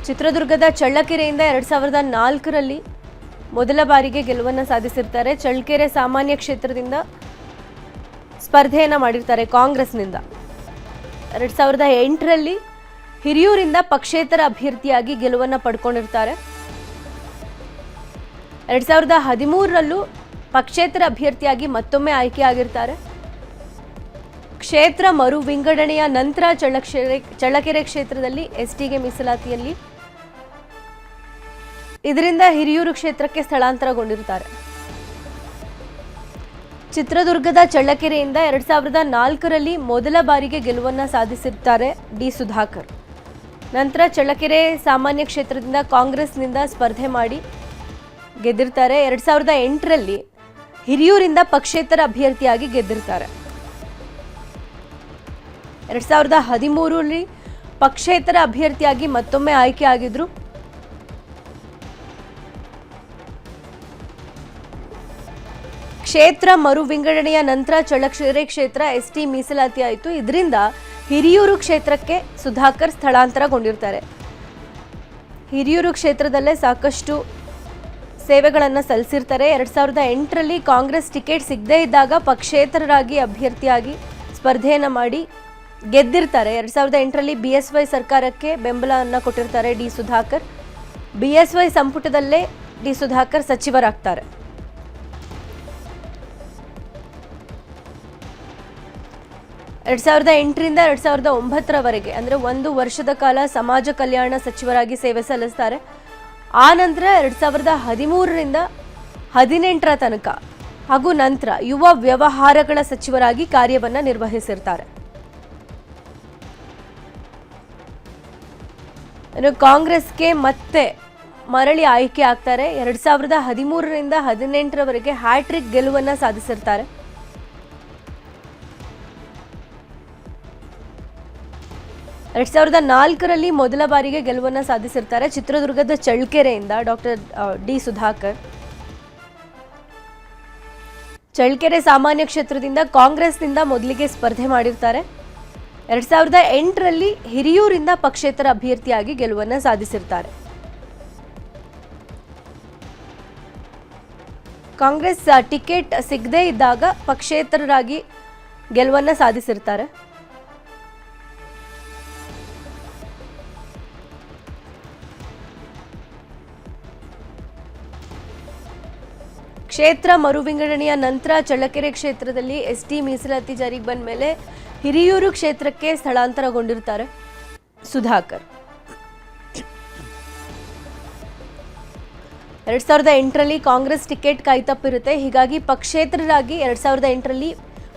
ಚಿತ್ರದುರ್ಗದ ಚಳ್ಳಕೆರೆಯಿಂದ 2004ರಲ್ಲಿ ಮೊದಲ ಬಾರಿಗೆ ಗೆಲುವನ್ನು ಸಾಧಿಸಿರ್ತಾರೆ. ಚಳ್ಳಕೆರೆ ಸಾಮಾನ್ಯ ಕ್ಷೇತ್ರದಿಂದ ಸ್ಪರ್ಧೆಯನ್ನು ಮಾಡಿರ್ತಾರೆ ಕಾಂಗ್ರೆಸ್ನಿಂದ. 2008ರಲ್ಲಿ ಹಿರಿಯೂರಿಂದ ಪಕ್ಷೇತರ ಅಭ್ಯರ್ಥಿಯಾಗಿ ಗೆಲುವನ್ನು ಪಡ್ಕೊಂಡಿರ್ತಾರೆ. 2013ರಲ್ಲೂ ಪಕ್ಷೇತರ ಅಭ್ಯರ್ಥಿಯಾಗಿ ಮತ್ತೊಮ್ಮೆ ಆಯ್ಕೆಯಾಗಿರ್ತಾರೆ. ಕ್ಷೇತ್ರ ಮರು ವಿಂಗಡಣೆಯ ನಂತರ ಚಳ್ಳಕೆರೆ ಕ್ಷೇತ್ರದಲ್ಲಿ ಎಸ್ಟಿಗೆ ಮೀಸಲಾತಿಯಲ್ಲಿ ಇದರಿಂದ ಹಿರಿಯೂರು ಕ್ಷೇತ್ರಕ್ಕೆ ಸ್ಥಳಾಂತರಗೊಂಡಿರುತ್ತಾರೆ. ಚಿತ್ರದುರ್ಗದ ಚಳ್ಳಕೆರೆಯಿಂದ 2004ರಲ್ಲಿ ಮೊದಲ ಬಾರಿಗೆ ಗೆಲುವನ್ನು ಸಾಧಿಸಿರ್ತಾರೆ ಡಿ ಸುಧಾಕರ್. ನಂತರ ಚಳ್ಳಕೆರೆ ಸಾಮಾನ್ಯ ಕ್ಷೇತ್ರದಿಂದ ಕಾಂಗ್ರೆಸ್ನಿಂದ ಸ್ಪರ್ಧೆ ಮಾಡಿ ಗೆದ್ದಿರ್ತಾರೆ. 2008ರಲ್ಲಿ ಹಿರಿಯೂರಿಂದ ಪಕ್ಷೇತರ ಅಭ್ಯರ್ಥಿಯಾಗಿ ಗೆದ್ದಿರ್ತಾರೆ. 2013ರಲ್ಲಿ ಪಕ್ಷೇತರ ಅಭ್ಯರ್ಥಿಯಾಗಿ ಮತ್ತೊಮ್ಮೆ ಆಯ್ಕೆ ಆಗಿದ್ರು. ಕ್ಷೇತ್ರ ಮರು ವಿಂಗಡಣೆಯ ನಂತರ ಚಳ್ಳಕೆರೆ ಕ್ಷೇತ್ರ ಎಸ್ಟಿ ಮೀಸಲಾತಿ ಆಯಿತು. ಇದರಿಂದ ಹಿರಿಯೂರು ಕ್ಷೇತ್ರಕ್ಕೆ ಸುಧಾಕರ್ ಸ್ಥಳಾಂತರಗೊಂಡಿರ್ತಾರೆ. ಹಿರಿಯೂರು ಕ್ಷೇತ್ರದಲ್ಲೇ ಸಾಕಷ್ಟು ಸೇವೆಗಳನ್ನು ಸಲ್ಲಿಸಿರ್ತಾರೆ. 2008ರಲ್ಲಿ ಕಾಂಗ್ರೆಸ್ ಟಿಕೆಟ್ ಸಿಗದೇ ಇದ್ದಾಗ ಪಕ್ಷೇತರರಾಗಿ ಅಭ್ಯರ್ಥಿಯಾಗಿ ಸ್ಪರ್ಧೆಯನ್ನು ಮಾಡಿ ಗೆದ್ದಿರ್ತಾರೆ. 2008ರಲ್ಲಿ BSY ಸರ್ಕಾರಕ್ಕೆ ಬೆಂಬಲವನ್ನು ಕೊಟ್ಟಿರ್ತಾರೆ ಡಿ ಸುಧಾಕರ್. BSY ಸಂಪುಟದಲ್ಲೇ ಡಿ ಸುಧಾಕರ್ ಸಚಿವರಾಗ್ತಾರೆ. 2008ರಿಂದ 2009ರವರೆಗೆ ಅಂದರೆ 1 ವರ್ಷದ ಕಾಲ ಸಮಾಜ ಕಲ್ಯಾಣ ಸಚಿವರಾಗಿ ಸೇವೆ ಸಲ್ಲಿಸ್ತಾರೆ. ಆ ನಂತರ 2013ರಿಂದ 2018ರ ತನಕ ಹಾಗೂ ನಂತರ ಯುವ ವ್ಯವಹಾರಗಳ ಸಚಿವರಾಗಿ ಕಾರ್ಯವನ್ನು ನಿರ್ವಹಿಸಿರ್ತಾರೆ. ಕಾಂಗ್ರೆಸ್ಗೆ ಮತ್ತೆ ಮರಳಿ ಆಯ್ಕೆ ಆಗ್ತಾರೆ. 2013ರಿಂದ 2018ರವರೆಗೆ ಹ್ಯಾಟ್ರಿಕ್ ಗೆಲುವನ್ನು ಸಾಧಿಸಿರ್ತಾರೆ. 2004ರಲ್ಲಿ ಮೊದಲ ಬಾರಿಗೆ ಗೆಲುವನ್ನು ಸಾಧಿಸಿರ್ತಾರೆ ಚಿತ್ರದುರ್ಗದ ಚಳ್ಳಕೆರೆಯಿಂದ ಡಾಕ್ಟರ್ ಡಿ ಸುಧಾಕರ್. ಚಳ್ಳಕೆರೆ ಸಾಮಾನ್ಯ ಕ್ಷೇತ್ರದಿಂದ ಕಾಂಗ್ರೆಸ್ನಿಂದ ಮೊದಲಿಗೆ ಸ್ಪರ್ಧೆ ಮಾಡಿರ್ತಾರೆ. 2008ರಲ್ಲಿ ಹಿರಿಯೂರಿಂದ ಪಕ್ಷೇತರ ಅಭ್ಯರ್ಥಿಯಾಗಿ ಗೆಲುವನ್ನು ಸಾಧಿಸಿರ್ತಾರೆ. ಕಾಂಗ್ರೆಸ್ ಟಿಕೆಟ್ ಸಿಗದೇ ಇದ್ದಾಗ ಪಕ್ಷೇತರರಾಗಿ ಗೆಲುವನ್ನು ಸಾಧಿಸಿರ್ತಾರೆ. ಕ್ಷೇತ್ರ ಮರು ವಿಂಗಡಣೆಯ ನಂತರ ಚಳ್ಳಕೆರೆ ಕ್ಷೇತ್ರದಲ್ಲಿ ಎಸ್ಟಿ ಮೀಸಲಾತಿ ಜಾರಿಗೆ ಬಂದ ಮೇಲೆ ಹಿರಿಯೂರು ಕ್ಷೇತ್ರಕ್ಕೆ ಸ್ಥಳಾಂತರಗೊಂಡಿರ್ತಾರೆ ಸುಧಾಕರ್. 2008ರಲ್ಲಿ ಕಾಂಗ್ರೆಸ್ ಟಿಕೆಟ್ ಕಾಯ್ತಪ್ಪಿರುತ್ತೆ. ಹೀಗಾಗಿ ಪಕ್ಷೇತರರಾಗಿ 2008ರಲ್ಲಿ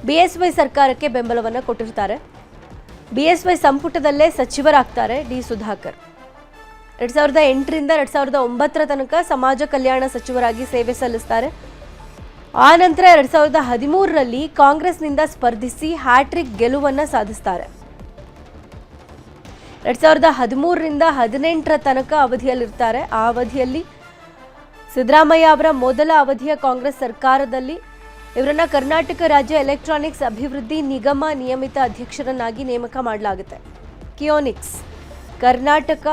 BSY ಸರ್ಕಾರಕ್ಕೆ ಬೆಂಬಲವನ್ನು ಕೊಟ್ಟಿರ್ತಾರೆ. BSY ಸಂಪುಟದಲ್ಲೇ ಸಚಿವರಾಗ್ತಾರೆ ಡಿ ಸುಧಾಕರ್. 2008ರಿಂದ 2009ರ ತನಕ ಸಮಾಜ ಕಲ್ಯಾಣ ಸಚಿವರಾಗಿ ಸೇವೆ ಸಲ್ಲಿಸ್ತಾರೆ. ಆ ನಂತರ 2013ರಲ್ಲಿ ಕಾಂಗ್ರೆಸ್ನಿಂದ ಸ್ಪರ್ಧಿಸಿ ಹ್ಯಾಟ್ರಿಕ್ ಗೆಲುವನ್ನು ಸಾಧಿಸ್ತಾರೆ. 2013ರಿಂದ 2018ರ ತನಕ ಅವಧಿಯಲ್ಲಿರ್ತಾರೆ. ಆ ಅವಧಿಯಲ್ಲಿ ಸಿದ್ದರಾಮಯ್ಯ ಅವರ ಮೊದಲ ಅವಧಿಯ ಕಾಂಗ್ರೆಸ್ ಸರ್ಕಾರದಲ್ಲಿ ಇವರನ್ನ ಕರ್ನಾಟಕ ರಾಜ್ಯ ಎಲೆಕ್ಟ್ರಾನಿಕ್ಸ್ ಅಭಿವೃದ್ಧಿ ನಿಗಮ ನಿಯಮಿತ ಅಧ್ಯಕ್ಷರನ್ನಾಗಿ ನೇಮಕ ಮಾಡಲಾಗುತ್ತೆ. ಕಿಯೋನಿಕ್ಸ್ ಕರ್ನಾಟಕ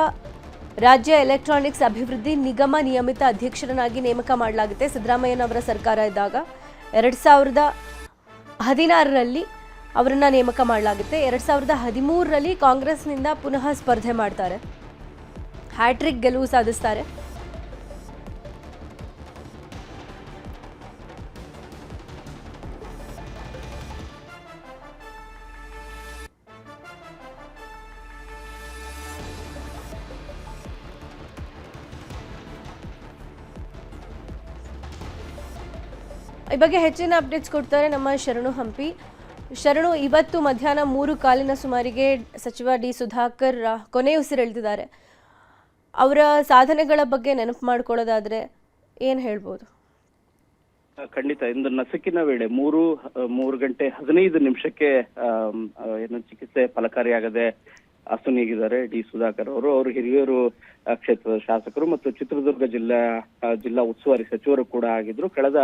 ರಾಜ್ಯ ಎಲೆಕ್ಟ್ರಾನಿಕ್ಸ್ ಅಭಿವೃದ್ಧಿ ನಿಗಮ ನಿಯಮಿತ ಅಧ್ಯಕ್ಷರನ್ನಾಗಿ ನೇಮಕ ಮಾಡಲಾಗುತ್ತೆ ಸಿದ್ದರಾಮಯ್ಯನವರ ಸರ್ಕಾರ ಇದ್ದಾಗ. 2016ರಲ್ಲಿ ಅವರನ್ನು ನೇಮಕ ಮಾಡಲಾಗುತ್ತೆ. 2013ರಲ್ಲಿ ಕಾಂಗ್ರೆಸ್ನಿಂದ ಪುನಃ ಸ್ಪರ್ಧೆ ಮಾಡ್ತಾರೆ. ಹ್ಯಾಟ್ರಿಕ್ ಗೆಲುವು ಸಾಧಿಸ್ತಾರೆ. ಈ ಬಗ್ಗೆ ಹೆಚ್ಚಿನ ಅಪ್ಡೇಟ್ಸ್ ಕೊಡ್ತಾರೆ ನಮ್ಮ ಶರಣು ಹಂಪಿ. ಶರಣು, ಇವತ್ತು ಮಧ್ಯಾಹ್ನ 3:15 ಸುಮಾರಿಗೆ ಸಚಿವ ಡಿ ಸುಧಾಕರ್ ಕೊನೆಯುಸಿರೆಳೆದಿದ್ದಾರೆ. ಅವರ ಸಾಧನೆಗಳ ಬಗ್ಗೆ ನೆನಪು ಮಾಡ್ಕೊಳ್ಳೋದಾದ್ರೆ ಏನು ಹೇಳ್ಬೋದು? ಖಂಡಿತ. ಇಂದು ನಸುಕಿನ ವೇಳೆ 3:15 ಏನು ಚಿಕಿತ್ಸೆ ಫಲಕಾರಿಯಾಗದೆ ಅಸುನೀಗಿದ್ದಾರೆ ಡಿ ಸುಧಾಕರ್ ಅವರು. ಹಿರಿಯೂರು ಕ್ಷೇತ್ರದ ಶಾಸಕರು ಮತ್ತು ಚಿತ್ರದುರ್ಗ ಜಿಲ್ಲಾ ಉಸ್ತುವಾರಿ ಸಚಿವರು ಕೂಡ ಆಗಿದ್ರು. ಕಳೆದ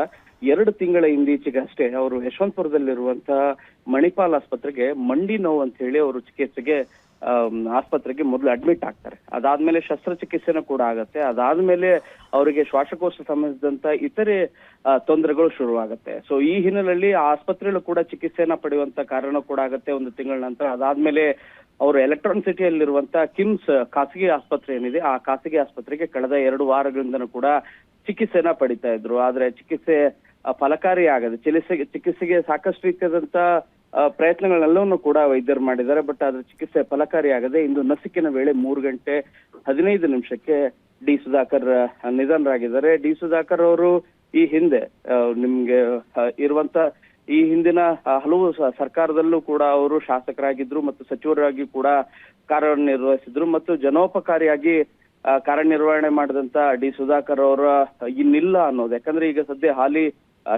2 ತಿಂಗಳ ಹಿಂದೀಚೆಗಷ್ಟೇ ಅವರು ಯಶವಂತಪುರದಲ್ಲಿರುವಂತಹ ಮಣಿಪಾಲ್ ಆಸ್ಪತ್ರೆಗೆ ಮಂಡಿ ನೋವು ಅಂತ ಹೇಳಿ ಅವರು ಚಿಕಿತ್ಸೆಗೆ ಆಸ್ಪತ್ರೆಗೆ ಮೊದಲು ಅಡ್ಮಿಟ್ ಆಗ್ತಾರೆ. ಅದಾದ್ಮೇಲೆ ಶಸ್ತ್ರಚಿಕಿತ್ಸೆನೂ ಕೂಡ ಆಗತ್ತೆ. ಅದಾದ್ಮೇಲೆ ಅವರಿಗೆ ಶ್ವಾಸಕೋಶ ಸಂಬಂಧಿಸಿದಂತ ಇತರೆ ತೊಂದರೆಗಳು ಶುರುವಾಗುತ್ತೆ. ಸೊ ಈ ಹಿನ್ನೆಲೆಯಲ್ಲಿ ಆ ಆಸ್ಪತ್ರೆಯಲ್ಲೂ ಕೂಡ ಚಿಕಿತ್ಸೆನ ಪಡೆಯುವಂತ ಕಾರಣ ಕೂಡ ಆಗತ್ತೆ 1 ತಿಂಗಳ ನಂತರ. ಅದಾದ್ಮೇಲೆ ಅವರು ಎಲೆಕ್ಟ್ರಾನಿಕ್ ಸಿಟಿಯಲ್ಲಿರುವಂತ ಕಿಮ್ಸ್ ಖಾಸಗಿ ಆಸ್ಪತ್ರೆ ಏನಿದೆ ಆ ಖಾಸಗಿ ಆಸ್ಪತ್ರೆಗೆ ಕಳೆದ 2 ವಾರಗಳಿಂದನೂ ಕೂಡ ಚಿಕಿತ್ಸೆನ ಪಡಿತಾ ಇದ್ರು. ಆದ್ರೆ ಚಿಕಿತ್ಸೆ ಫಲಕಾರಿ ಆಗದೆ, ಚಿಕಿತ್ಸೆಗೆ ಸಾಕಷ್ಟು ರೀತಿಯಾದಂತ ಪ್ರಯತ್ನಗಳೆಲ್ಲವನ್ನೂ ಕೂಡ ವೈದ್ಯರು ಮಾಡಿದ್ದಾರೆ. ಬಟ್ ಅದ್ರ ಚಿಕಿತ್ಸೆ ಫಲಕಾರಿ ಆಗದೆ ಇಂದು ನಸುಕಿನ ವೇಳೆ 3:15 ಡಿ ಸುಧಾಕರ್ ನಿಧನರಾಗಿದ್ದಾರೆ. ಡಿ ಸುಧಾಕರ್ ಅವರು ಈ ಹಿಂದೆ ನಿಮ್ಗೆ ಇರುವಂತ ಈ ಹಿಂದಿನ ಹಲವು ಸರ್ಕಾರದಲ್ಲೂ ಕೂಡ ಅವರು ಶಾಸಕರಾಗಿದ್ರು ಮತ್ತು ಸಚಿವರಾಗಿ ಕೂಡ ಕಾರ್ಯನಿರ್ವಹಿಸಿದ್ರು ಮತ್ತು ಜನೋಪಕಾರಿಯಾಗಿ ಕಾರ್ಯನಿರ್ವಹಣೆ ಮಾಡಿದಂತ ಡಿ ಸುಧಾಕರ್ ಅವರ ಇನ್ನಿಲ್ಲ ಅನ್ನೋದು. ಯಾಕಂದ್ರೆ ಈಗ ಸದ್ಯ ಹಾಲಿ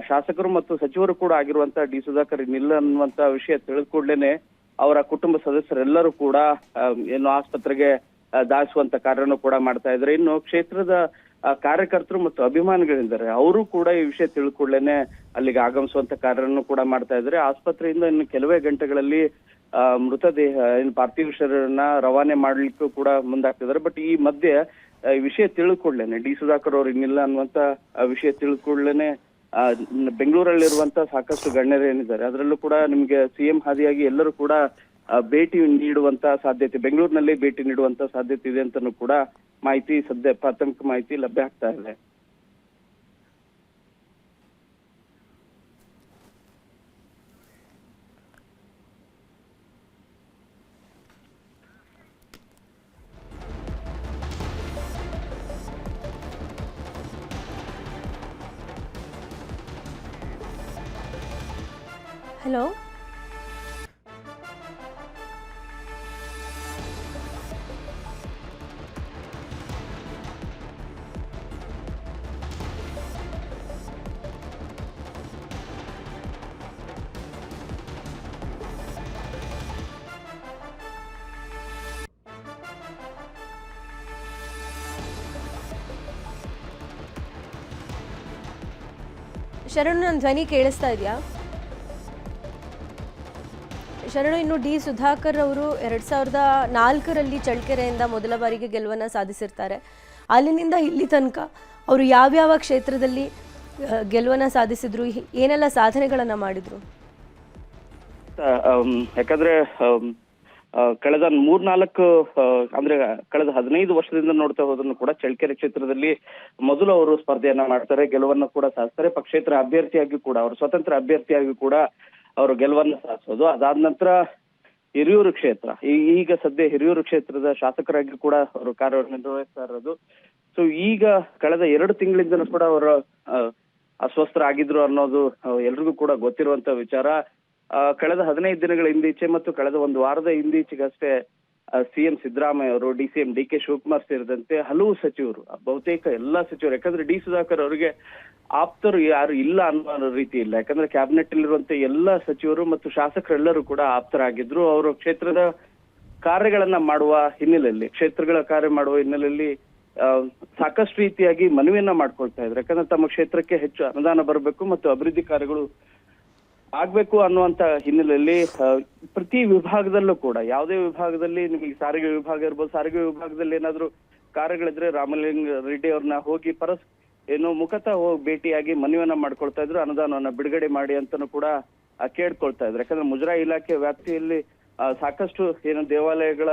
ಶಾಸಕರು ಮತ್ತು ಸಚಿವರು ಕೂಡ ಆಗಿರುವಂತ ಡಿ ಸುಧಾಕರ್ ಇನ್ನಿಲ್ಲ ಅನ್ನುವಂತ ವಿಷಯ ತಿಳಿದ ಕೂಡ್ಲೇನೆ ಅವರ ಕುಟುಂಬ ಸದಸ್ಯರೆಲ್ಲರೂ ಕೂಡ ಏನು ಆಸ್ಪತ್ರೆಗೆ ಧಾವಿಸುವಂತ ಕಾರ್ಯನೂ ಕೂಡ ಮಾಡ್ತಾ ಇದ್ದಾರೆ. ಇನ್ನು ಕ್ಷೇತ್ರದ ಕಾರ್ಯಕರ್ತರು ಮತ್ತು ಅಭಿಮಾನಿಗಳಿದ್ದಾರೆ, ಅವರು ಕೂಡ ಈ ವಿಷಯ ತಿಳ್ಕೊಳ್ಳೇನೆ ಅಲ್ಲಿಗೆ ಆಗಮಿಸುವಂತ ಕಾರ್ಯನೂ ಕೂಡ ಮಾಡ್ತಾ ಇದ್ದಾರೆ. ಆಸ್ಪತ್ರೆಯಿಂದ ಇನ್ನು ಕೆಲವೇ ಗಂಟೆಗಳಲ್ಲಿ ಮೃತದೇಹ ಪಾರ್ಥಿವ ಶರೀರನ ರವಾನೆ ಮಾಡ್ಲಿಕ್ಕೂ ಕೂಡ ಮುಂದಾಗ್ತಿದ್ದಾರೆ. ಬಟ್ ಈ ಮಧ್ಯೆ ಈ ವಿಷಯ ತಿಳ್ಕೊಳ್ಳೇನೆ ಡಿ ಸುಧಾಕರ್ ಅವರು ಇನ್ನಿಲ್ಲ ಅನ್ನುವಂತ ವಿಷಯ ತಿಳ್ಕೊಳ್ಳೇನೆ ಬೆಂಗಳೂರಲ್ಲಿರುವಂತ ಸಾಕಷ್ಟು ಗಣ್ಯರು ಏನಿದ್ದಾರೆ ಅದರಲ್ಲೂ ಕೂಡ ನಿಮ್ಗೆ ಸಿಎಂ ಹಾದಿಯಾಗಿ ಎಲ್ಲರೂ ಕೂಡ ಭೇಟಿ ನೀಡುವಂತ ಸಾಧ್ಯತೆ, ಬೆಂಗಳೂರಿನಲ್ಲಿ ಭೇಟಿ ನೀಡುವಂತ ಸಾಧ್ಯತೆ ಇದೆ ಅಂತಾನೂ ಕೂಡ ಮಾಹಿತಿ ಸದ್ಯ ಪ್ರಾಥಮಿಕ ಮಾಹಿತಿ ಲಭ್ಯ ಆಗ್ತಾ ಇದೆ. ಹಲೋ, ಶರಣು, ನನ್ನ ಧ್ವನಿ ಕೇಳಿಸ್ತಾ ಇದೆಯಾ? ಶರಣು, ಇನ್ನು ಡಿ ಸುಧಾಕರ್ ಅವರು 2004ರಲ್ಲಿ ಚಳ್ಳಕೆರೆಯಿಂದ ಮೊದಲ ಬಾರಿಗೆ ಗೆಲುವನ್ನು ಸಾಧಿಸಿರ್ತಾರೆ. ಅಲ್ಲಿನಿಂದ ಇಲ್ಲಿ ತನಕ ಅವರು ಯಾವ್ಯಾವ ಕ್ಷೇತ್ರದಲ್ಲಿ ಗೆಲುವನ್ನು ಸಾಧಿಸಿದ್ರು, ಏನೆಲ್ಲ ಸಾಧನೆಗಳನ್ನು ಮಾಡಿದ್ರು? ಯಾಕಂದ್ರೆ ಕಳೆದ 3-4 ಅಂದ್ರೆ ಕಳೆದ 15 ವರ್ಷದಿಂದ ನೋಡ್ತಾ ಹೋದ್ರು ಕೂಡ ಚಳ್ಳಕೆರೆ ಕ್ಷೇತ್ರದಲ್ಲಿ ಮೊದಲು ಅವರು ಸ್ಪರ್ಧೆಯನ್ನ ಮಾಡ್ತಾರೆ, ಗೆಲುವನ್ನು ಕೂಡ ಸಾಧಿಸ್ತಾರೆ. ಪಕ್ಷೇತರ ಅಭ್ಯರ್ಥಿಯಾಗಿ ಕೂಡ ಅವರು ಸ್ವತಂತ್ರ ಅಭ್ಯರ್ಥಿಯಾಗಿ ಕೂಡ ಅವರು ಗೆಲುವನ್ನು ಸಾಧಿಸೋದು. ಅದಾದ ನಂತರ ಹಿರಿಯೂರು ಕ್ಷೇತ್ರ, ಈಗ ಸದ್ಯ ಹಿರಿಯೂರು ಕ್ಷೇತ್ರದ ಶಾಸಕರಾಗಿ ಕೂಡ ಅವರು ಕಾರ್ಯನಿರ್ವಹಿಸ್ತಾ ಇರೋದು. ಸೊ ಈಗ ಕಳೆದ 2 ತಿಂಗಳಿಂದನೂ ಕೂಡ ಅವರು ಅಸ್ವಸ್ಥರಾಗಿದ್ರು ಅನ್ನೋದು ಎಲ್ರಿಗೂ ಕೂಡ ಗೊತ್ತಿರುವಂತ ವಿಚಾರ. ಕಳೆದ 15 ದಿನಗಳ ಹಿಂದೀಚೆ ಮತ್ತು ಕಳೆದ 1 ವಾರದ ಹಿಂದೀಚೆಗಷ್ಟೇ ಸಿಎಂ ಸಿದ್ದರಾಮಯ್ಯ ಅವರು, ಡಿಸಿಎಂ ಡಿ ಕೆ ಶಿವಕುಮಾರ್ ಸೇರಿದಂತೆ ಹಲವು ಸಚಿವರು, ಬಹುತೇಕ ಎಲ್ಲಾ ಸಚಿವರು, ಯಾಕಂದ್ರೆ ಡಿ ಸುಧಾಕರ್ ಅವರಿಗೆ ಆಪ್ತರು ಯಾರು ಇಲ್ಲ ಅನ್ನೋ ರೀತಿ ಇಲ್ಲ. ಯಾಕಂದ್ರೆ ಕ್ಯಾಬಿನೆಟ್ ಅಲ್ಲಿರುವಂತ ಎಲ್ಲಾ ಸಚಿವರು ಮತ್ತು ಶಾಸಕರೆಲ್ಲರೂ ಕೂಡ ಆಪ್ತರಾಗಿದ್ರು. ಅವರು ಕ್ಷೇತ್ರದ ಕಾರ್ಯಗಳನ್ನ ಮಾಡುವ ಹಿನ್ನೆಲೆಯಲ್ಲಿ, ಕ್ಷೇತ್ರಗಳ ಕಾರ್ಯ ಮಾಡುವ ಹಿನ್ನೆಲೆಯಲ್ಲಿ ಸಾಕಷ್ಟು ರೀತಿಯಾಗಿ ಮನವಿಯನ್ನ ಮಾಡ್ಕೊಳ್ತಾ ಇದ್ರು. ಯಾಕಂದ್ರೆ ತಮ್ಮ ಕ್ಷೇತ್ರಕ್ಕೆ ಹೆಚ್ಚು ಅನುದಾನ ಬರಬೇಕು ಮತ್ತು ಅಭಿವೃದ್ಧಿ ಕಾರ್ಯಗಳು ಆಗ್ಬೇಕು ಅನ್ನುವಂತ ಹಿನ್ನೆಲೆಯಲ್ಲಿ ಪ್ರತಿ ವಿಭಾಗದಲ್ಲೂ ಕೂಡ, ಯಾವುದೇ ವಿಭಾಗದಲ್ಲಿ ನಿಮಗೆ ಸಾರಿಗೆ ವಿಭಾಗ ಇರ್ಬೋದು, ಸಾರಿಗೆ ವಿಭಾಗದಲ್ಲಿ ಏನಾದ್ರು ಕಾರ್ಯಗಳಿದ್ರೆ ರಾಮಲಿಂಗ ರೆಡ್ಡಿ ಅವ್ರನ್ನ ಹೋಗಿ ಮುಖತಃ ಹೋಗಿ ಭೇಟಿಯಾಗಿ ಮನವಿಯನ್ನ ಮಾಡ್ಕೊಳ್ತಾ ಇದ್ರು, ಅನುದಾನವನ್ನ ಬಿಡುಗಡೆ ಮಾಡಿ ಅಂತಾನು ಕೂಡ ಕೇಳ್ಕೊಳ್ತಾ ಇದ್ರು. ಯಾಕಂದ್ರೆ ಮುಜರಾಯಿ ಇಲಾಖೆ ವ್ಯಾಪ್ತಿಯಲ್ಲಿ ಸಾಕಷ್ಟು ದೇವಾಲಯಗಳ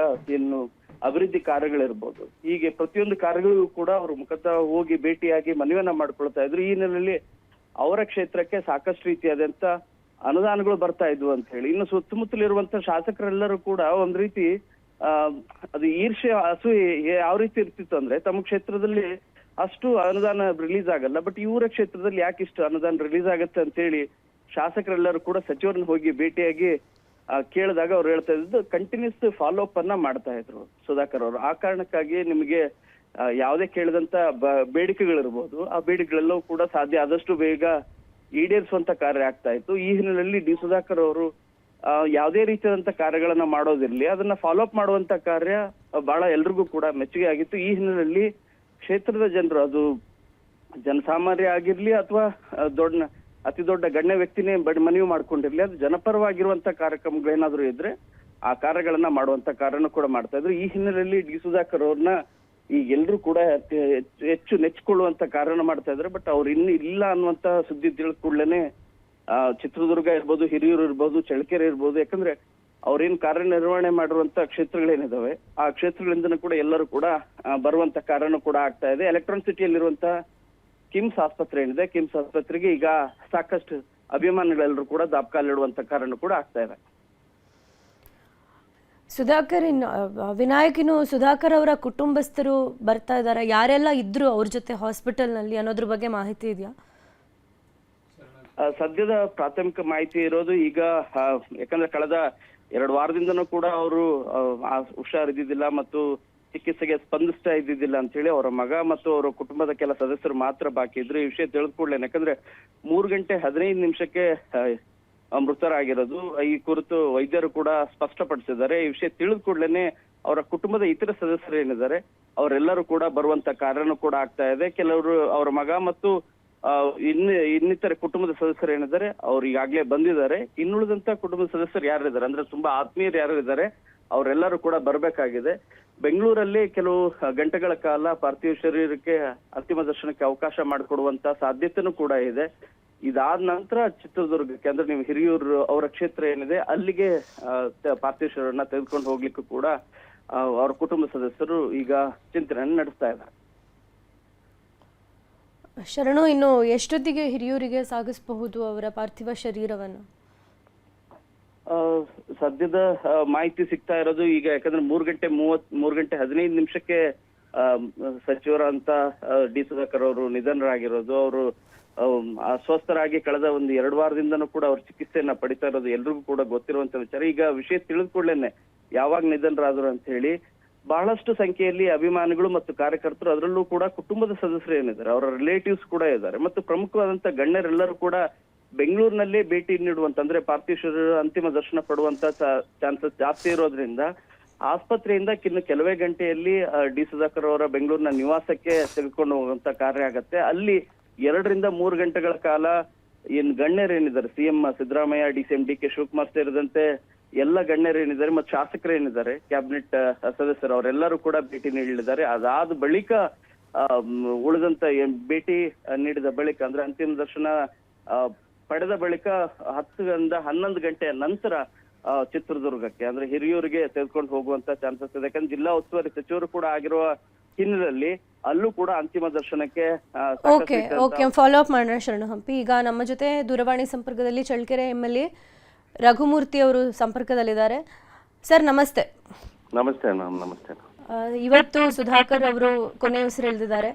ಅಭಿವೃದ್ಧಿ ಕಾರ್ಯಗಳಿರ್ಬೋದು, ಹೀಗೆ ಪ್ರತಿಯೊಂದು ಕಾರ್ಯಗಳಿಗೂ ಕೂಡ ಅವರು ಮುಖತಃ ಹೋಗಿ ಭೇಟಿಯಾಗಿ ಮನವಿಯನ್ನ ಮಾಡ್ಕೊಳ್ತಾ ಇದ್ರು. ಈ ಹಿನ್ನೆಲೆಯಲ್ಲಿ ಅವರ ಕ್ಷೇತ್ರಕ್ಕೆ ಸಾಕಷ್ಟು ರೀತಿಯಾದಂತ ಅನುದಾನಗಳು ಬರ್ತಾ ಇದ್ವು ಅಂತ ಹೇಳಿ. ಇನ್ನು ಸುತ್ತಮುತ್ತಲಿರುವಂತ ಶಾಸಕರೆಲ್ಲರೂ ಕೂಡ ಒಂದ್ ರೀತಿ ಅದು ಈರ್ಷ್ಯೆ, ಅಸೂಯೆ ಯಾವ ರೀತಿ ಇರ್ತಿತ್ತು ಅಂದ್ರೆ, ತಮ್ಮ ಕ್ಷೇತ್ರದಲ್ಲಿ ಅಷ್ಟು ಅನುದಾನ ರಿಲೀಸ್ ಆಗಲ್ಲ, ಬಟ್ ಇವರ ಕ್ಷೇತ್ರದಲ್ಲಿ ಯಾಕೆ ಇಷ್ಟು ಅನುದಾನ ರಿಲೀಸ್ ಆಗತ್ತೆ ಅಂತ ಹೇಳಿ ಶಾಸಕರೆಲ್ಲರೂ ಕೂಡ ಸಚಿವರನ್ನ ಹೋಗಿ ಭೇಟಿಯಾಗಿ ಕೇಳಿದಾಗ ಅವ್ರು ಹೇಳ್ತಾ ಇದ್ದು ಕಂಟಿನ್ಯೂಸ್ ಫಾಲೋ ಅಪ್ ಅನ್ನ ಮಾಡ್ತಾ ಇದ್ರು ಸುಧಾಕರ್ ಅವರು. ಆ ಕಾರಣಕ್ಕಾಗಿ ನಿಮಗೆ ಯಾವುದೇ ಕೇಳಿದಂತ ಬೇಡಿಕೆಗಳಿರ್ಬೋದು, ಆ ಬೇಡಿಕೆಗಳೆಲ್ಲವೂ ಕೂಡ ಸಾಧ್ಯ ಆದಷ್ಟು ಬೇಗ ಈಡೇರಿಸುವಂತ ಕಾರ್ಯ ಆಗ್ತಾ ಇತ್ತು. ಈ ಹಿನ್ನೆಲೆಯಲ್ಲಿ ಡಿ ಸುಧಾಕರ್ ಅವರು ಯಾವುದೇ ರೀತಿಯಾದಂತ ಕಾರ್ಯಗಳನ್ನ ಮಾಡೋದಿರ್ಲಿ, ಅದನ್ನ ಫಾಲೋ ಅಪ್ ಮಾಡುವಂತ ಕಾರ್ಯ ಬಹಳ ಎಲ್ರಿಗೂ ಕೂಡ ಮೆಚ್ಚುಗೆ ಆಗಿತ್ತು. ಈ ಹಿನ್ನೆಲೆಯಲ್ಲಿ ಕ್ಷೇತ್ರದ ಜನರು, ಅದು ಜನಸಾಮಾನ್ಯ ಆಗಿರ್ಲಿ ಅಥವಾ ಅತಿ ದೊಡ್ಡ ಗಣ್ಯ ವ್ಯಕ್ತಿನೇ ಮನವಿ ಮಾಡ್ಕೊಂಡಿರ್ಲಿ, ಅದು ಜನಪರವಾಗಿರುವಂತ ಕಾರ್ಯಕ್ರಮಗಳೇನಾದ್ರೂ ಇದ್ರೆ ಆ ಕಾರ್ಯಗಳನ್ನ ಮಾಡುವಂತ ಕಾರ್ಯನ ಕೂಡ ಮಾಡ್ತಾ ಇದ್ರು. ಈ ಹಿನ್ನೆಲೆಯಲ್ಲಿ ಡಿ ಸುಧಾಕರ್ ಅವ್ರನ್ನ ಈಗ ಎಲ್ರು ಕೂಡ ಹೆಚ್ಚು ನೆಚ್ಕೊಳ್ಳುವಂತ ಕಾರ್ಯನ ಮಾಡ್ತಾ ಇದ್ದಾರೆ. ಬಟ್ ಅವ್ರು ಇನ್ನು ಇಲ್ಲ ಅನ್ನುವಂತ ಸುದ್ದಿ ತಿಳಿದ ಕೂಡ್ಲೇನೆ ಚಿತ್ರದುರ್ಗ ಇರ್ಬೋದು, ಹಿರಿಯೂರು ಇರ್ಬೋದು, ಚಳ್ಳಕೆರೆ ಇರ್ಬೋದು, ಯಾಕಂದ್ರೆ ಅವ್ರೇನ್ ಕಾರ್ಯನಿರ್ವಹಣೆ ಮಾಡಿರುವಂತ ಕ್ಷೇತ್ರಗಳೇನಿದಾವೆ ಆ ಕ್ಷೇತ್ರಗಳಿಂದನೂ ಕೂಡ ಎಲ್ಲರೂ ಕೂಡ ಬರುವಂತ ಕಾರ್ಯನೂ ಕೂಡ ಆಗ್ತಾ ಇದೆ. ಎಲೆಕ್ಟ್ರಾನಿಕ್ ಸಿಟಿಯಲ್ಲಿರುವಂತ ಕಿಮ್ಸ್ ಆಸ್ಪತ್ರೆ ಏನಿದೆ, ಕಿಮ್ಸ್ ಆಸ್ಪತ್ರೆಗೆ ಈಗ ಸಾಕಷ್ಟು ಅಭಿಮಾನಿಗಳೆಲ್ಲರೂ ಕೂಡ ದಾಪಕಾಲಿಡುವಂತ ಕಾರ್ಯನೂ ಕೂಡ ಆಗ್ತಾ ಇದೆ. ಸುಧಾಕರ್ ವಿನಾಯಕ್ ಸುಧಾಕರ್ ಅವರ ಕುಟುಂಬಸ್ಥರು ಬರ್ತಾ ಇದ್ದಾರೆ, ಯಾರೆಲ್ಲ ಇದ್ರು ಅವ್ರ ಜೊತೆ ಹಾಸ್ಪಿಟಲ್ನಲ್ಲಿ ಅನ್ನೋದ್ರ ಬಗ್ಗೆ ಮಾಹಿತಿ ಇದೆಯಾ? ಸದ್ಯದ ಪ್ರಾಥಮಿಕ ಮಾಹಿತಿ ಇರೋದು ಈಗ ಯಾಕಂದ್ರೆ ಕಳೆದ 2 ವಾರದಿಂದನೂ ಕೂಡ ಅವರು ಹುಷಾರಿದ್ದಿದ್ದಿಲ್ಲ ಮತ್ತು ಚಿಕಿತ್ಸೆಗೆ ಸ್ಪಂದಿಸ್ತಾ ಇದ್ದಿದ್ದಿಲ್ಲ ಅಂತ ಹೇಳಿ ಅವರ ಮಗ ಮತ್ತು ಅವರ ಕುಟುಂಬದ ಕೆಲ ಸದಸ್ಯರು ಮಾತ್ರ ಬಾಕಿ ಇದ್ರು. ಈ ವಿಷಯ ತಿಳಿದ ಕೂಡಲೇ ಯಾಕಂದ್ರೆ 3:15 ಮೃತರಾಗಿರೋದು ಈ ಕುರಿತು ವೈದ್ಯರು ಕೂಡ ಸ್ಪಷ್ಟಪಡಿಸಿದ್ದಾರೆ. ಈ ವಿಷಯ ತಿಳಿದ ಕೂಡಲೇ ಅವರ ಕುಟುಂಬದ ಇತರ ಸದಸ್ಯರು ಏನಿದ್ದಾರೆ ಅವರೆಲ್ಲರೂ ಕೂಡ ಬರುವಂತ ಕಾರ್ಯನೂ ಕೂಡ ಆಗ್ತಾ ಇದೆ. ಕೆಲವರು ಅವರ ಮಗ ಮತ್ತು ಇನ್ನಿತರ ಕುಟುಂಬದ ಸದಸ್ಯರು ಏನಿದ್ದಾರೆ ಅವ್ರು ಈಗಾಗ್ಲೇ ಬಂದಿದ್ದಾರೆ. ಇನ್ನುಳಿದಂತ ಕುಟುಂಬದ ಸದಸ್ಯರು ಯಾರಿದ್ದಾರೆ ಅಂದ್ರೆ ತುಂಬಾ ಆತ್ಮೀಯರು ಯಾರು ಇದ್ದಾರೆ ಅವರೆಲ್ಲರೂ ಕೂಡ ಬರ್ಬೇಕಾಗಿದೆ. ಬೆಂಗಳೂರಲ್ಲಿ ಕೆಲವು ಗಂಟೆಗಳ ಕಾಲ ಪಾರ್ಥಿವ ಶರೀರಕ್ಕೆ ಅಂತಿಮ ದರ್ಶನಕ್ಕೆ ಅವಕಾಶ ಮಾಡಿಕೊಡುವಂತ ಸಾಧ್ಯತೆನೂ ಕೂಡ ಇದೆ. ಇದಾದ ನಂತರ ಚಿತ್ರದುರ್ಗಕ್ಕೆ ಅಂದ್ರೆ ನೀವು ಹಿರಿಯೂರು ಅವರ ಕ್ಷೇತ್ರ ಏನಿದೆ ಅಲ್ಲಿಗೆ ಪಾರ್ಥಿವ ಶರೀರನ್ನ ತೆಗೆದುಕೊಂಡು ಹೋಗ್ಲಿಕ್ಕೂ ಕೂಡ ಅವ್ರ ಕುಟುಂಬ ಸದಸ್ಯರು ಈಗ ಚಿಂತನೆ ನಡೆಸ್ತಾ ಇದ್ದಾರೆ. ಶರಣು, ಇನ್ನು ಎಷ್ಟೊತ್ತಿಗೆ ಹಿರಿಯೂರಿಗೆ ಸಾಗಿಸಬಹುದು ಅವರ ಪಾರ್ಥಿವ ಶರೀರವನ್ನು? ಸದ್ಯದ ಮಾಹಿತಿ ಸಿಗ್ತಾ ಇರೋದು ಈಗ ಯಾಕಂದ್ರೆ 3:15 ಸಚಿವರಂತ ಡಿ ಸುಧಾಕರ್ ಅವರು ನಿಧನರಾಗಿರೋದು. ಅವರು ಅಸ್ವಸ್ಥರಾಗಿ ಕಳೆದ 1-2 ವಾರದಿಂದನೂ ಕೂಡ ಅವ್ರ ಚಿಕಿತ್ಸೆಯನ್ನ ಪಡಿತಾ ಇರೋದು ಎಲ್ರಿಗೂ ಕೂಡ ಗೊತ್ತಿರುವಂತ ವಿಚಾರ. ಈಗ ವಿಷಯ ತಿಳಿದ ಕೂಡಲೇನೆ ಯಾವಾಗ ನಿಧನರಾದ್ರು ಅಂತ ಹೇಳಿ ಬಹಳಷ್ಟು ಸಂಖ್ಯೆಯಲ್ಲಿ ಅಭಿಮಾನಿಗಳು ಮತ್ತು ಕಾರ್ಯಕರ್ತರು, ಅದರಲ್ಲೂ ಕೂಡ ಕುಟುಂಬದ ಸದಸ್ಯರು ಏನಿದ್ದಾರೆ ಅವರ ರಿಲೇಟಿವ್ಸ್ ಕೂಡ ಇದ್ದಾರೆ ಮತ್ತು ಪ್ರಮುಖವಾದಂತ ಗಣ್ಯರೆಲ್ಲರೂ ಕೂಡ ಬೆಂಗಳೂರಿನಲ್ಲೇ ಭೇಟಿ ನೀಡುವಂತ ಅಂದ್ರೆ ಪಾರ್ಥಿವ ಶರೀರ ಅಂತಿಮ ದರ್ಶನ ಪಡುವಂತ ಚಾನ್ಸಸ್ ಜಾಸ್ತಿ ಇರೋದ್ರಿಂದ ಆಸ್ಪತ್ರೆಯಿಂದ ಇನ್ನು ಕೆಲವೇ ಗಂಟೆಯಲ್ಲಿ ಡಿ ಸುಧಾಕರ್ ಅವರ ಬೆಂಗಳೂರಿನ ನಿವಾಸಕ್ಕೆ ತೆಗೆದುಕೊಂಡು ಹೋಗುವಂತ ಕಾರ್ಯ ಆಗತ್ತೆ. ಅಲ್ಲಿ 2-3 ಗಂಟೆಗಳ ಕಾಲ ಏನ್ ಗಣ್ಯರೇನಿದ್ದಾರೆ, ಸಿಎಂ ಸಿದ್ದರಾಮಯ್ಯ, ಡಿ.ಸಿ.ಎಂ ಡಿ.ಕೆ ಶಿವಕುಮಾರ್ ಸೇರಿದಂತೆ ಎಲ್ಲ ಗಣ್ಯರೇನಿದ್ದಾರೆ ಮತ್ತು ಶಾಸಕರೇನಿದ್ದಾರೆ, ಕ್ಯಾಬಿನೆಟ್ ಸದಸ್ಯರು ಅವರೆಲ್ಲರೂ ಕೂಡ ಭೇಟಿ ನೀಡಲಿದ್ದಾರೆ. ಅದಾದ ಬಳಿಕ ಉಳಿದಂತ ಭೇಟಿ ನೀಡಿದ ಬಳಿಕ ಅಂದ್ರೆ ಅಂತಿಮ ದರ್ಶನ ಪಡೆದ ಬಳಿಕ 10-11 ಗಂಟೆಯ ನಂತರ ಚಿತ್ರದುರ್ಗಕ್ಕೆ ಅಂದ್ರೆ ಹಿರಿಯೂರಿಗೆ ತೆಗೆದುಕೊಂಡು ಹೋಗುವಂತ ಚಾನ್ಸಸ್ ಇದೆ. ಯಾಕಂದ್ರೆ ಜಿಲ್ಲಾ ಉಸ್ತುವಾರಿ ಸಚಿವರು ಕೂಡ ಆಗಿರುವ ಹಿನ್ನೆಲೆಯಲ್ಲಿ ಅಲ್ಲೂ ಕೂಡ ಅಂತಿಮ ದರ್ಶನಕ್ಕೆ ಫಾಲೋ ಅಪ್ ಮಾಡೋಣ ಶರಣ ಹಂಪಿ. ಈಗ ನಮ್ಮ ಜೊತೆ ದೂರವಾಣಿ ಸಂಪರ್ಕದಲ್ಲಿ ಚಳ್ಳಕೆರೆ MLA ರಘುಮೂರ್ತಿ ಅವರು ಸಂಪರ್ಕದಲ್ಲಿದ್ದಾರೆ. ಸರ್ ನಮಸ್ತೆ. ನಮಸ್ತೆ ಮ್ಯಾಮ್. ನಮಸ್ತೆ. ಇವತ್ತು ಸುಧಾಕರ್ ಅವರು ಕೊನೆ ಉಸಿರೆಳೆದಿದ್ದಾರೆ.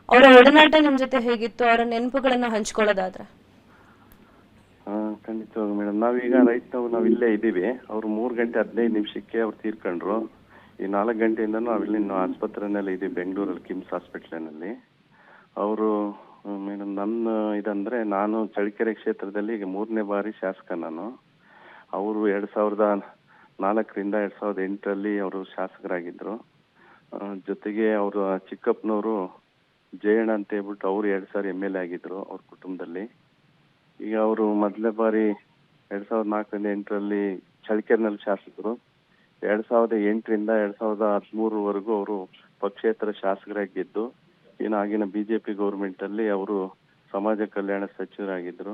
ಅವರ ಒಡನಾಟ ನಿಮ್ ಜೊತೆ ಹೇಗಿತ್ತು? ಅವರ ನೆನಪುಗಳನ್ನ ಹಂಚ್ಕೊಳ್ಳೋದಾದ್ರೆ? ಖಂಡಿತವಾಗಿ ಮೇಡಮ್, ನಾವೀಗ ನಾವು ಇಲ್ಲೇ ಇದ್ದೀವಿ. ಅವ್ರು 3:15 ಅವ್ರು ತೀರ್ಕೊಂಡ್ರು. ಈ 4 ಗಂಟೆಯಿಂದ ನಾವಿಲ್ಲಿ ಆಸ್ಪತ್ರೆನಲ್ಲಿ ಇದ್ದೀವಿ, ಬೆಂಗಳೂರಲ್ಲಿ ಕಿಮ್ಸ್ ಹಾಸ್ಪಿಟ್ಲಿನಲ್ಲಿ. ಅವರು ಮೇಡಮ್ ನನ್ನ ಇದಂದ್ರೆ ನಾನು ಚಳ್ಳಕೆರೆ ಕ್ಷೇತ್ರದಲ್ಲಿ ಈಗ 3ನೇ ಬಾರಿ ಶಾಸಕ ನಾನು. ಅವರು 2004ರಿಂದ 2008ರಲ್ಲಿ ಅವರು ಶಾಸಕರಾಗಿದ್ರು. ಜೊತೆಗೆ ಅವರು ಚಿಕ್ಕಪ್ಪನವರು ಜಯಣ್ಣ ಅಂತ ಹೇಳ್ಬಿಟ್ಟು ಅವ್ರು 2 ಸಾರಿ MLA ಆಗಿದ್ರು ಅವ್ರ ಕುಟುಂಬದಲ್ಲಿ. ಈಗ ಅವರು ಮೊದಲನೇ ಬಾರಿ 2004ರಿಂದ 2008ರಲ್ಲಿ ಚಳ್ಳಕೆರೆನಲ್ಲಿ ಶಾಸಕರು. 2008ರಿಂದ 2013ವರೆಗೂ ಅವರು ಪಕ್ಷೇತರ ಶಾಸಕರಾಗಿ ಗೆದ್ದು ಆಗಿನ ಬಿಜೆಪಿ ಗೌರ್ಮೆಂಟ್ ಅಲ್ಲಿ ಅವರು ಸಮಾಜ ಕಲ್ಯಾಣ ಸಚಿವರಾಗಿದ್ರು.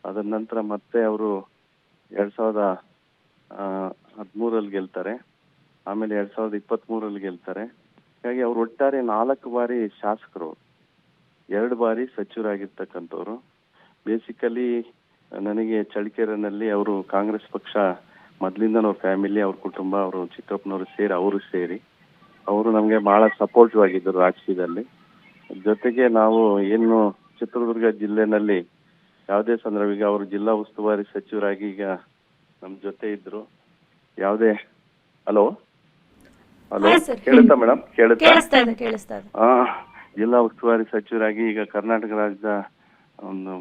ಅದರ ನಂತರ ಮತ್ತೆ ಅವರು 2013ರಲ್ಲಿ ಗೆಲ್ತಾರೆ, ಆಮೇಲೆ 2023ರಲ್ಲಿ ಗೆಲ್ತಾರೆ. ಹಾಗಾಗಿ ಅವ್ರು ಒಟ್ಟಾರೆ 4 ಬಾರಿ ಶಾಸಕರು, 2 ಬಾರಿ ಸಚಿವರಾಗಿರ್ತಕ್ಕಂಥವ್ರು. ಬೇಸಿಕಲಿ ನನಗೆ ಚಳ್ಳಕೆರೆನಲ್ಲಿ ಅವರು ಕಾಂಗ್ರೆಸ್ ಪಕ್ಷ ಮೊದ್ಲಿಂದ ಅವ್ರ ಫ್ಯಾಮಿಲಿ, ಅವ್ರ ಕುಟುಂಬ, ಅವರು ಚಿಕ್ಕಪ್ಪನವರು ಸೇರಿ ಅವರು ನಮ್ಗೆ ಬಹಳ ಸಪೋರ್ಟಿವ್ ಆಗಿದ್ರು ರಾಜಕೀಯದಲ್ಲಿ. ಜೊತೆಗೆ ನಾವು ಏನು ಚಿತ್ರದುರ್ಗ ಜಿಲ್ಲೆನಲ್ಲಿ ಯಾವುದೇ ಸಂದರ್ಭ, ಈಗ ಅವರು ಜಿಲ್ಲಾ ಉಸ್ತುವಾರಿ ಸಚಿವರಾಗಿ ಈಗ ನಮ್ ಜೊತೆ ಇದ್ರು. ಯಾವುದೇ ಹಲೋ ಕೇಳುತ್ತಾ ಮೇಡಮ್? ಕೇಳುತ್ತಾ? ಜಿಲ್ಲಾ ಉಸ್ತುವಾರಿ ಸಚಿವರಾಗಿ ಈಗ ಕರ್ನಾಟಕ ರಾಜ್ಯದ ಒಂದು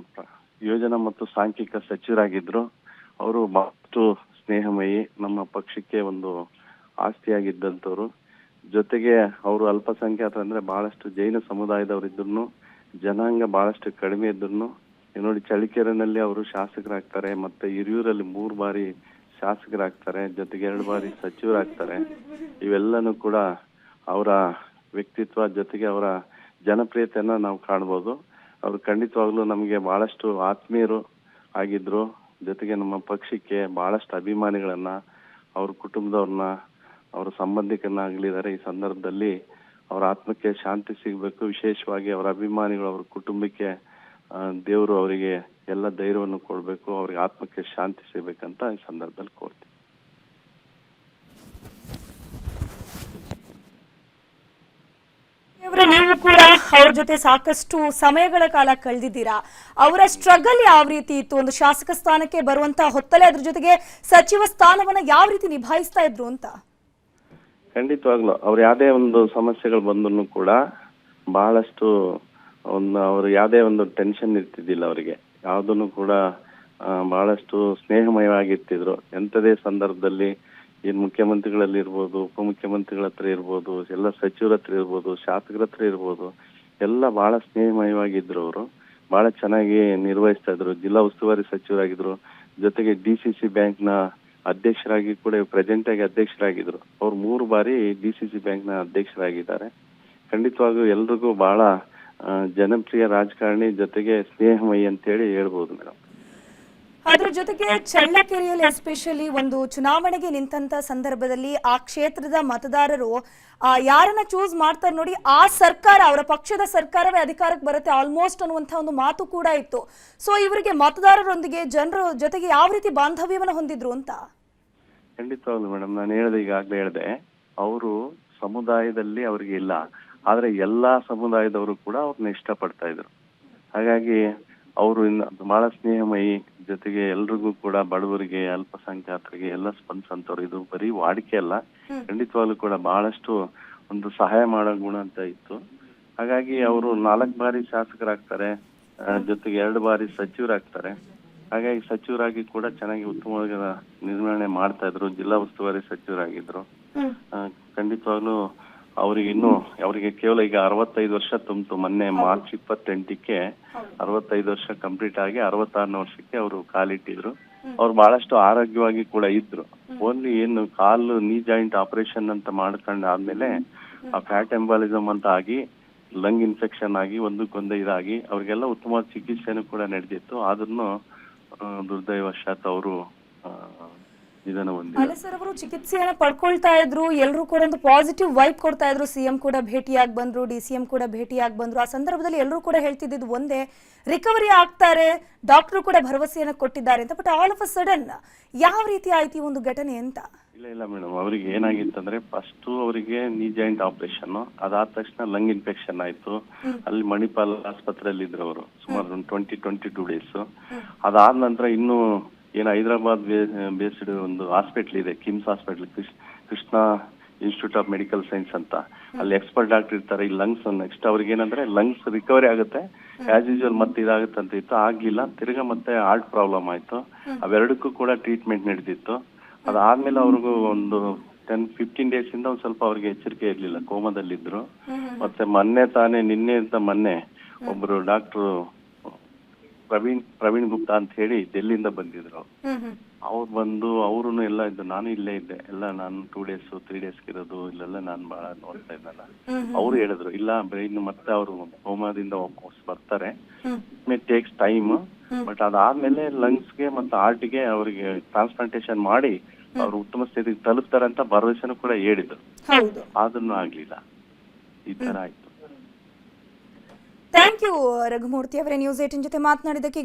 ಯೋಜನಾ ಮತ್ತು ಸಾಂಖ್ಯಿಕ ಸಚಿವರಾಗಿದ್ರು. ಅವರು ಬಹಳಷ್ಟು ಸ್ನೇಹಮಯಿ, ನಮ್ಮ ಪಕ್ಷಕ್ಕೆ ಒಂದು ಆಸ್ತಿಯಾಗಿದ್ದಂಥವ್ರು. ಜೊತೆಗೆ ಅವರು ಅಲ್ಪಸಂಖ್ಯಾತ ಅಂದ್ರೆ ಬಹಳಷ್ಟು ಜೈನ ಸಮುದಾಯದವರಿದ್ರು, ಜನಾಂಗ ಬಹಳಷ್ಟು ಕಡಿಮೆ ಇದ್ರು. ನೋಡಿ, ಚಳ್ಳಕೆರೆನಲ್ಲಿ ಅವರು ಶಾಸಕರಾಗ್ತಾರೆ, ಮತ್ತೆ ಹಿರಿಯೂರಲ್ಲಿ 3 ಬಾರಿ ಶಾಸಕರಾಗ್ತಾರೆ, ಜೊತೆಗೆ 2 ಬಾರಿ ಸಚಿವರಾಗ್ತಾರೆ. ಇವೆಲ್ಲನೂ ಕೂಡ ಅವರ ವ್ಯಕ್ತಿತ್ವ ಜೊತೆಗೆ ಅವರ ಜನಪ್ರಿಯತೆಯನ್ನ ನಾವು ಕಾಣ್ಬೋದು. ಅವ್ರು ಖಂಡಿತವಾಗ್ಲೂ ನಮಗೆ ಬಹಳಷ್ಟು ಆತ್ಮೀಯರು ಆಗಿದ್ರು. ಜೊತೆಗೆ ನಮ್ಮ ಪಕ್ಷಕ್ಕೆ ಬಹಳಷ್ಟು ಅಭಿಮಾನಿಗಳನ್ನ, ಅವ್ರ ಕುಟುಂಬದವ್ರನ್ನ, ಅವರ ಸಂಬಂಧಿಕರನ್ನ ಆಗಲಿದ್ದಾರೆ. ಈ ಸಂದರ್ಭದಲ್ಲಿ ಅವರ ಆತ್ಮಕ್ಕೆ ಶಾಂತಿ ಸಿಗಬೇಕು. ವಿಶೇಷವಾಗಿ ಅವರ ಅಭಿಮಾನಿಗಳು, ಅವ್ರ ಕುಟುಂಬಕ್ಕೆ ದೇವರು ಅವರಿಗೆ ಎಲ್ಲ ಧೈರ್ಯವನ್ನು ಕೊಡಬೇಕು, ಅವ್ರಿಗೆ ಆತ್ಮಕ್ಕೆ ಶಾಂತಿ ಸಿಗಬೇಕಂತ ಈ ಸಂದರ್ಭದಲ್ಲಿ ಕೋರ್ತೀನಿ. ನೀವು ಕೂಡ ಅವ್ರ ಜೊತೆ ಸಾಕಷ್ಟು ಸಮಯಗಳ ಕಾಲ ಕಳೆದಿದ್ದೀರಾ. ಅವರ ಸ್ಟ್ರಗಲ್ ಯಾವ ರೀತಿ ಇತ್ತು? ಒಂದು ಶಾಸಕ ಸ್ಥಾನಕ್ಕೆ ಬರುವಂತ ಹೊತ್ತಲೇ ಅದ್ರ ಜೊತೆಗೆ ಸಚಿವ ಸ್ಥಾನವನ್ನ ಯಾವ ರೀತಿ ನಿಭಾಯಿಸ್ತಾ ಇದ್ರು ಅಂತ? ಖಂಡಿತವಾಗ್ಲು ಅವ್ರು ಯಾವ್ದೇ ಒಂದು ಸಮಸ್ಯೆಗಳು ಬಂದ್ರು ಕೂಡ ಬಹಳಷ್ಟು ಅವ್ರು ಯಾವ್ದೇ ಒಂದು ಟೆನ್ಷನ್ ಇರ್ತಿದ್ದಿಲ್ಲ. ಅವರಿಗೆ ಯಾವ್ದನ್ನು ಕೂಡ ಬಹಳಷ್ಟು ಸ್ನೇಹಮಯವಾಗಿರ್ತಿದ್ರು. ಎಂಥದೇ ಸಂದರ್ಭದಲ್ಲಿ ಏನ್ ಮುಖ್ಯಮಂತ್ರಿಗಳಲ್ಲಿ ಇರ್ಬೋದು, ಉಪಮುಖ್ಯಮಂತ್ರಿಗಳ ಹತ್ರ ಇರ್ಬೋದು, ಎಲ್ಲ ಸಚಿವರ ಹತ್ರ ಇರ್ಬೋದು, ಶಾಸಕರ ಹತ್ರ ಇರ್ಬೋದು, ಎಲ್ಲ ಬಹಳ ಸ್ನೇಹಮಯವಾಗಿದ್ರು. ಅವರು ಬಹಳ ಚೆನ್ನಾಗಿ ನಿರ್ವಹಿಸ್ತಾ ಇದ್ರು. ಜಿಲ್ಲಾ ಉಸ್ತುವಾರಿ ಸಚಿವರಾಗಿದ್ರು. ಜೊತೆಗೆ DCC ಬ್ಯಾಂಕ್ ನ ಅಧ್ಯಕ್ಷರಾಗಿ ಕೂಡ ಪ್ರೆಸೆಂಟ್ ಆಗಿ ಅಧ್ಯಕ್ಷರಾಗಿದ್ರು. ಅವ್ರು 3 ಬಾರಿ DCC ಬ್ಯಾಂಕ್ ನ ಅಧ್ಯಕ್ಷರಾಗಿದ್ದಾರೆ. ಖಂಡಿತವಾಗೂ ಎಲ್ರಿಗೂ ಬಹಳ ಜನಪ್ರಿಯ ರಾಜಕಾರಣಿ, ಜೊತೆಗೆ ಸ್ನೇಹಮಯಿ ಅಂತೇಳಿ ಹೇಳ್ಬೋದು ಮೇಡಮ್. ಅದ್ರ ಜೊತೆಗೆ ಚಳ್ಳಕೆರೆಯಲ್ಲಿ ಎಸ್ಪೆಷಲಿ ಒಂದು ಚುನಾವಣೆಗೆ ನಿಂತ ಸಂದರ್ಭದಲ್ಲಿ ಆ ಕ್ಷೇತ್ರದ ಮತದಾರರು ಯಾರನ್ನ ಚೂಸ್ ಮಾಡ್ತಾರೆ ನೋಡಿ, ಆ ಸರ್ಕಾರ, ಅವರ ಪಕ್ಷದ ಸರ್ಕಾರವೇ ಅಧಿಕಾರಕ್ಕೆ ಬರುತ್ತೆ ಆಲ್ಮೋಸ್ಟ್ ಅನ್ನುವಂತ ಒಂದು ಮಾತು ಕೂಡ ಇತ್ತು. ಸೊ ಇವರಿಗೆ ಮತದಾರರೊಂದಿಗೆ ಜನರ ಜೊತೆಗೆ ಯಾವ ರೀತಿ ಬಾಂಧವ್ಯವನ್ನ ಹೊಂದಿದ್ರು ಅಂತ? ಖಂಡಿತವಾಗ್ಲು ಮೇಡಮ್, ನಾನು ಈಗಾಗಲೇ ಹೇಳಿದೆ, ಅವರು ಸಮುದಾಯದಲ್ಲಿ ಅವ್ರಿಗೆ ಇಲ್ಲ, ಆದ್ರೆ ಎಲ್ಲಾ ಸಮುದಾಯದವರು ಕೂಡ ಅವ್ರನ್ನ ಇಷ್ಟಪಡ್ತಾ ಇದ್ರು. ಹಾಗಾಗಿ ಅವರು ಬಹಳ ಸ್ನೇಹಮಯಿ, ಜೊತೆಗೆ ಎಲ್ರಿಗೂ ಕೂಡ ಬಡವರಿಗೆ, ಅಲ್ಪಸಂಖ್ಯಾತರಿಗೆ ಎಲ್ಲ ಸ್ಪಂದಿಸಂತವ್ರು. ಇದು ಬರೀ ವಾಡಿಕೆ ಅಲ್ಲ, ಖಂಡಿತವಾಗ್ಲೂ ಕೂಡ ಬಹಳಷ್ಟು ಒಂದು ಸಹಾಯ ಮಾಡೋ ಗುಣ ಅಂತ ಇತ್ತು. ಹಾಗಾಗಿ ಅವರು 4 ಬಾರಿ ಶಾಸಕರಾಗ್ತಾರೆ, ಜೊತೆಗೆ 2 ಬಾರಿ ಸಚಿವರಾಗ್ತಾರೆ. ಹಾಗಾಗಿ ಸಚಿವರಾಗಿ ಕೂಡ ಚೆನ್ನಾಗಿ ಉತ್ತಮವಾಗಿ ನಿರ್ವಹಣೆ ಮಾಡ್ತಾ ಇದ್ರು. ಜಿಲ್ಲಾ ಉಸ್ತುವಾರಿ ಸಚಿವರಾಗಿದ್ರು. ಖಂಡಿತವಾಗ್ಲೂ ಅವರಿಗೆ ಕೇವಲ ಈಗ 65 ವರ್ಷ ತುಂಬಿತು. ಮೊನ್ನೆ ಮಾರ್ಚ್ 28ಕ್ಕೆ 65 ವರ್ಷ ಕಂಪ್ಲೀಟ್ ಆಗಿ 66ನೇ ವರ್ಷಕ್ಕೆ ಅವರು ಕಾಲಿಟ್ಟಿದ್ರು. ಅವ್ರು ಬಹಳಷ್ಟು ಆರೋಗ್ಯವಾಗಿ ಕೂಡ ಇದ್ರು. ಓನ್ಲಿ ಏನು ಕಾಲು ನೀ ಜಾಯಿಂಟ್ ಆಪರೇಷನ್ ಅಂತ ಮಾಡ್ಕೊಂಡ್ ಆದ್ಮೇಲೆ ಆ ಫ್ಯಾಟ್ ಎಂಬಾಲಿಸಮ್ ಅಂತ ಆಗಿ ಲಂಗ್ ಇನ್ಫೆಕ್ಷನ್ ಆಗಿ ಒಂದಕ್ಕೊಂದೇ ಇದಾಗಿ ಅವ್ರಿಗೆಲ್ಲ ಉತ್ತಮವಾದ ಚಿಕಿತ್ಸೆನೂ ಕೂಡ ನಡೆದಿತ್ತು. ಆದ್ರೂ ದುರ್ದೈವಶಾತ್ ಅವರು ಇದನ್ನ ಅಲ್ಲ ಸರ್, ಅವರು ಚಿಕಿತ್ಸೆಯನ್ನ ಪಡ್ಕೊಳ್ತಾ ಇದ್ರು. ಎಲ್ಲರೂ ಕೂಡ ಒಂದು ಪಾಸಿಟಿವ್ ವೈಬ್ ಕೊಡ್ತಾ ಇದ್ರು. CM ಕೂಡ ಭೇಟಿಯಾಗಿ ಬಂದ್ರು, DCM ಕೂಡ ಭೇಟಿಯಾಗಿ ಬಂದ್ರು. ಆ ಸಂದರ್ಭದಲ್ಲಿ ಎಲ್ಲರೂ ಕೂಡ ಹೇಳ್ತಿದ್ದು ಒಂದೇ, ರಿಕವರಿ ಆಗ್ತಾರೆ, ಡಾಕ್ಟರ್ ಕೂಡ ಭರವಸೆಯನ್ನ ಕೊಟ್ಟಿದ್ದಾರೆ ಅಂತ. But all of a sudden ಯಾವ ರೀತಿ ಆಯ್ತು ಈ ಒಂದು ಘಟನೆ ಅಂತ? ಇಲ್ಲ ಮೇಡಮ್, ಅವ್ರಿಗೆ ಏನಾಗಿತ್ತಂದ್ರೆ ಫಸ್ಟ್ ಅವರಿಗೆ ನೀ ಜಾಯಿಂಟ್ ಆಪರೇಷನ್, ಅದಾದ ತಕ್ಷಣ ಲಂಗ್ ಇನ್ಫೆಕ್ಷನ್ ಆಯ್ತು. ಅಲ್ಲಿ ಮಣಿಪಾಲ್ ಆಸ್ಪತ್ರೆಯಲ್ಲಿ ಇದ್ರು ಅವರು ಸುಮಾರು 22 ಡೇಸ್. ಅದಾದ ನಂತರ ಇನ್ನು ಏನು ಹೈದರಾಬಾದ್ ಬೇಸ್ಡ್ ಒಂದು ಹಾಸ್ಪಿಟಲ್ ಇದೆ, KIMS hospital, Krishna institute of medical science ಅಂತ. ಅಲ್ಲಿ ಎಕ್ಸ್ಪರ್ಟ್ ಡಾಕ್ಟರ್ ಇರ್ತಾರೆ. ಈ ಲಂಗ್ಸ್ ನೆಕ್ಸ್ಟ್ ಅವ್ರಿಗೆ ಏನಂದ್ರೆ ಲಂಗ್ಸ್ ರಿಕವರಿ ಆಗುತ್ತೆ ಆಸ್ ಯೂಶುವಲ್, ಮತ್ತೆ ಇದಾಗುತ್ತೆ ಅಂತ ಇತ್ತು. ಆಗ್ಲಿಲ್ಲ, ತಿರ್ಗಾ ಮತ್ತೆ ಹಾರ್ಟ್ ಪ್ರಾಬ್ಲಮ್ ಆಯ್ತು. ಅವೆರಡಕ್ಕೂ ಕೂಡ ಟ್ರೀಟ್ಮೆಂಟ್ ನಡೆದಿತ್ತು. ಅದಾದ್ಮೇಲೆ ಅವ್ರಿಗೂ ಒಂದು 10-15 ಡೇಸ್ ಇಂದ ಒಂದ್ ಸ್ವಲ್ಪ ಅವ್ರಿಗೆ ಎಚ್ಚರಿಕೆ ಇರ್ಲಿಲ್ಲ, ಕೋಮದಲ್ಲಿದ್ರು. ಮತ್ತೆ ನಿನ್ನೆ ಒಬ್ರು ಡಾಕ್ಟ್ರು ಪ್ರವೀಣ್ ಗುಪ್ತಾ ಅಂತ ಹೇಳಿ ಡೆಲ್ಲಿಯಿಂದ ಬಂದಿದ್ರು. ಅವ್ರು ಬಂದು ಅವ್ರು ಎಲ್ಲ ಇದ್ದು, ನಾನು ಇಲ್ಲೇ ಇದ್ದೆ, ಎಲ್ಲ ನಾನು 2 days 3 days ಇರೋದು ಇಲ್ಲೆಲ್ಲ ನಾನು ಬಹಳ ನೋಡ್ತಾ ಇದ್ದಲ್ಲ. ಅವ್ರು ಹೇಳಿದ್ರು ಇಲ್ಲ ಬ್ರೈನ್ ಮತ್ತೆ ಅವರು ಕೋಮಾದಿಂದ ವಾಪಸ್ ಬರ್ತಾರೆ, ಇಟ್ ಟೇಕ್ಸ್ ಟೈಮ್, ಬಟ್ ಅದಾದ್ಮೇಲೆ ಲಂಗ್ಸ್ಗೆ ಮತ್ತೆ ಹಾರ್ಟ್ಗೆ ಅವರಿಗೆ ಟ್ರಾನ್ಸ್ಪ್ಲಾಂಟೇಶನ್ ಮಾಡಿ ಅವ್ರು ಉತ್ತಮ ಸ್ಥಿತಿಗೆ ತಲುಪ್ತಾರೆ ಅಂತ ಭರವಸೆನೂ ಕೂಡ ಹೇಳಿದ್ರು. ಅದನ್ನು ಆಗ್ಲಿಲ್ಲ, ಈ ತರ ಆಯ್ತು. ಥ್ಯಾಂಕ್ ಯು ರಘುಮೂರ್ತಿ ಅವರೇ, ನ್ಯೂಸ್ 18 ಜೊತೆ ಮಾತನಾಡಿದ್ದಕ್ಕೆ.